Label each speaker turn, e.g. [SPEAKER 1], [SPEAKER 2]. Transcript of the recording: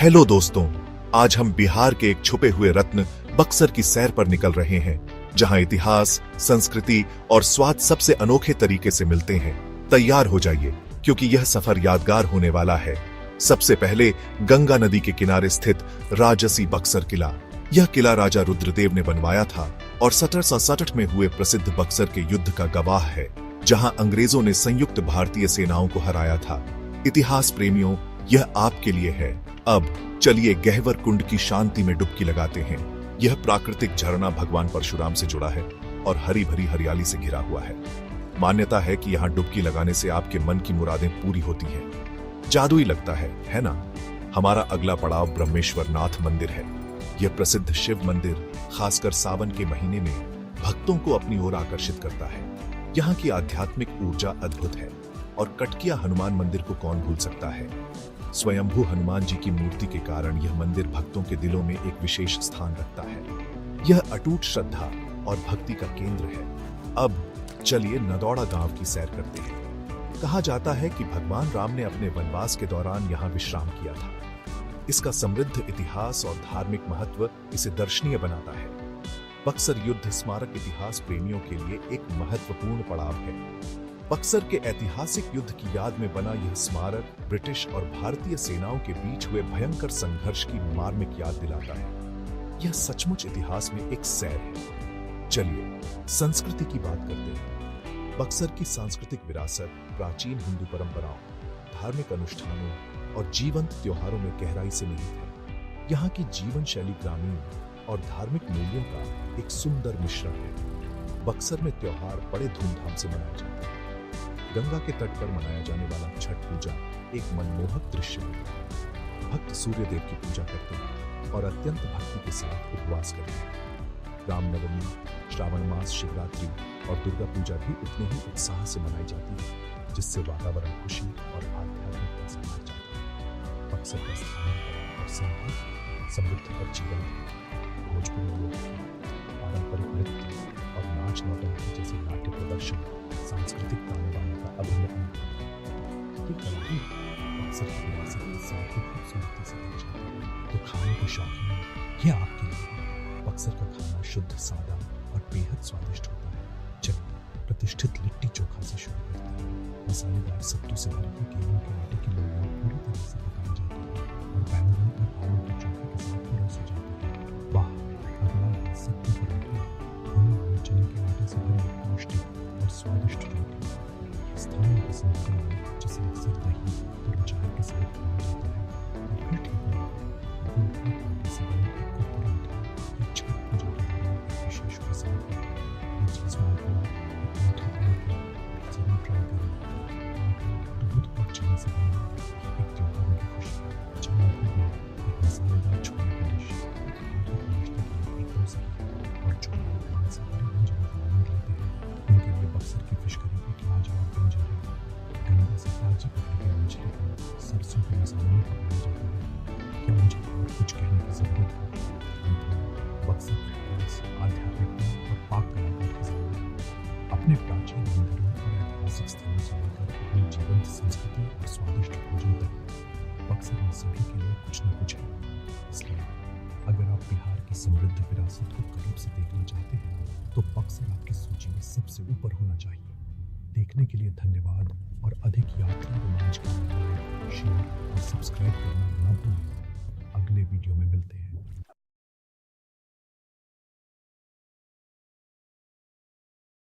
[SPEAKER 1] Hello दोस्तों, आज हम बिहार के एक छुपे हुए रत्न बक्सर की सैर पर निकल रहे हैं, जहां इतिहास, संस्कृति और स्वाद सबसे अनोखे तरीके से मिलते हैं। तैयार हो जाइए, क्योंकि यह सफर यादगार होने वाला है। सबसे पहले गंगा नदी के किनारे स्थित राजसी बक्सर किला। यह किला राजा रुद्रदेव ने बनवाया था और 1767 में हुए प्रसिद्ध बक्सर के युद्ध का गवाह है, जहां अंग्रेजों ने संयुक्त भारतीय सेनाओं को हराया था। इतिहास प्रेमियों, यह आपके लिए है। अब चलिए गहवर कुंड की शांति में डुबकी लगाते हैं। यह प्राकृतिक झरना भगवान परशुराम से जुड़ा है और हरी भरी हरियाली से घिरा हुआ है। मान्यता है कि यहाँ डुबकी लगाने से आपके मन की मुरादें पूरी होती हैं। जादुई लगता है ना? हमारा अगला पड़ाव ब्रह्मेश्वर नाथ मंदिर है। यह प्रसिद्ध शिव मंदिर खासकर सावन के महीने में भक्तों को अपनी ओर आकर्षित करता है। यहाँ की आध्यात्मिक ऊर्जा अद्भुत है और कटकिया हनुमान मंदिर को कौन भूल सकता है। स्वयंभू हनुमान जी की मूर्ति के कारण यह मंदिर भक्तों के दिलों में एक विशेष स्थान रखता है। यह अटूट श्रद्धा और भक्ति का केंद्र है। अब चलिए नदौड़ा गांव की सैर करते हैं। कहा जाता है कि भगवान राम ने अपने वनवास के दौरान यहाँ विश्राम किया था। इसका समृद्ध इतिहास और धार्मिक महत्व इसे दर्शनीय बनाता है। बक्सर युद्ध स्मारक इतिहास प्रेमियों के लिए एक महत्वपूर्ण पड़ाव है। बक्सर के ऐतिहासिक युद्ध की याद में बना यह स्मारक ब्रिटिश और भारतीय सेनाओं के बीच हुए भयंकर संघर्ष की मार्मिक याद दिलाता है। यह सचमुच इतिहास में एक सैर है। चलिए संस्कृति की बात करते हैं। बक्सर की सांस्कृतिक विरासत प्राचीन हिंदू परंपराओं, धार्मिक अनुष्ठानों और जीवंत त्योहारों में गहराई से निहित है। यहाँ की जीवन शैली ग्रामीण और धार्मिक मूल्यों का एक सुंदर मिश्रण है। बक्सर में त्योहार बड़े धूमधाम से मनाए जाते हैं। गंगा के तट पर मनाया जाने वाला छठ पूजा एक मनमोहक दृश्य है। भक्त सूर्य देव की पूजा करते हैं और अत्यंत भक्ति के साथ उपवास करते हैं। रामनवमी, श्रावण मास, शिवरात्रि और दुर्गा पूजा भी उतने ही उत्साह से मनाई जाती है, जिससे वातावरण खुशी और आध्यात्मिकता से भर जाता है। बक्सर का स्थानीय और संगीत समृद्ध और जीवन है। भोजपुरी लोकगीत, पारंपरिक नृत्य और नाच नौटंकी जैसे नाट्य प्रदर्शन सांस्कृतिक ताने का अभिन्न अंग है। ये कलाएं बक्सर की विरासत के साथ ही खूबसूरती से दर्शाती हैं। तो खाने के शौकीन हैं, ये आपके लिए। बक्सर का खाना शुद्ध, सादा और बेहद स्वादिष्ट होता है। चलिए प्रतिष्ठित लिट्टी चोखा से शुरू करते हैं। मसालेदार सत्तू से भरी हुई गेहूं के आटे की लोइयां पूरी तरह से पकाई जाती है और बैंगन और आलू के चोखे के साथ परोसी जाती है। वाह, अगला है सत्तू पराठा, भुने हुए चने के आटे से भरी पौष्टिक और स्वादिष्ट रोटी। स्थानीय पसंद है, जिसे अक्सर दही और अचार के साथ खाया जाता है। और फिर ठीक है, गोलगप्पे आटे से बने एक पराठा या छठ पूजा के दौरान एक विशेष प्रसाद है। ये चीज़ मालपुआ एक मीठा पराठा जरूर ट्राई करें। दूध और चने से बना एक त्योहारों की खुशी। चना भुना एक मसालेदार छोले की डिश, आलू के नाश्ते के एकदम सही। और जो लोग मांसाहारी व्यंजनों का आनंद लेते हैं, उनके लिए बक्सर की फिश करी एक लाजवाब व्यंजन है। गंगा से ताजी पकड़ी गई मछली को सरसों के मसाले में पकाया जाता है। क्या मुझे और कुछ कहने की जरूरत है? बक्सर का इतिहास, आध्यात्मिकता और पाक कला का खजाना है। अपने प्राचीन मंदिरों और ऐतिहासिक स्थलों से लेकर अपनी जीवंत संस्कृति और स्वादिष्ट भोजन तक, बक्सर में सभी के लिए कुछ न कुछ है। इसलिए अगर आप बिहार की समृद्ध विरासत को करीब से देखना चाहते हैं, तो बक्सर आपकी सूची में सबसे ऊपर होना चाहिए। देखने के लिए धन्यवाद और अधिक यात्रा रोमांच के लिए लाइक, शेयर और सब्सक्राइब करना ना भूलें। अगले वीडियो में मिलते हैं।